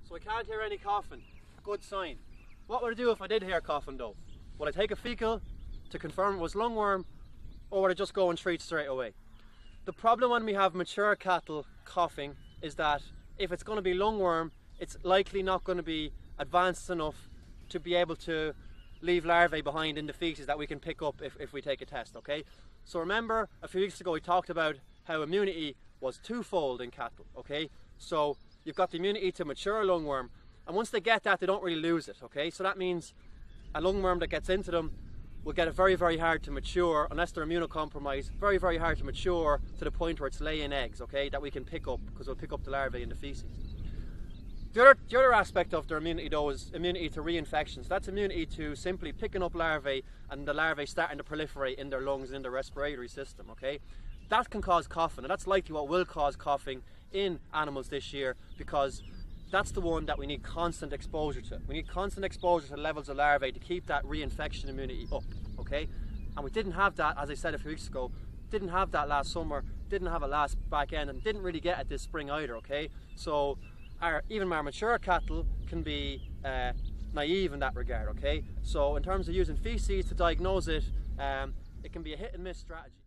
So I can't hear any coughing. Good sign. What would I do if I did hear coughing though? Would I take a fecal to confirm it was lungworm, or would I just go and treat straight away? The problem when we have mature cattle coughing is that if it's going to be lungworm, it's likely not going to be advanced enough to be able to leave larvae behind in the feces that we can pick up if we take a test, okay? So remember, a few weeks ago we talked about how immunity was twofold in cattle, okay? So you've got the immunity to mature lungworm, and once they get that, they don't really lose it, okay? So that means a lungworm that gets into them will get it very, very hard to mature, unless they're immunocompromised, very, very hard to mature to the point where it's laying eggs, okay, that we can pick up, because we'll pick up the larvae in the feces. The other aspect of their immunity though is immunity to reinfections. That's immunity to simply picking up larvae and the larvae starting to proliferate in their lungs and in their respiratory system, okay? That can cause coughing, and that's likely what will cause coughing in animals this year, because that's the one that we need constant exposure to. We need constant exposure to levels of larvae to keep that reinfection immunity up, okay? And we didn't have that, as I said a few weeks ago, didn't have that last summer, didn't have it last back end, and didn't really get it this spring either, okay? So even our mature cattle can be naive in that regard, okay? So in terms of using feces to diagnose it, it can be a hit and miss strategy.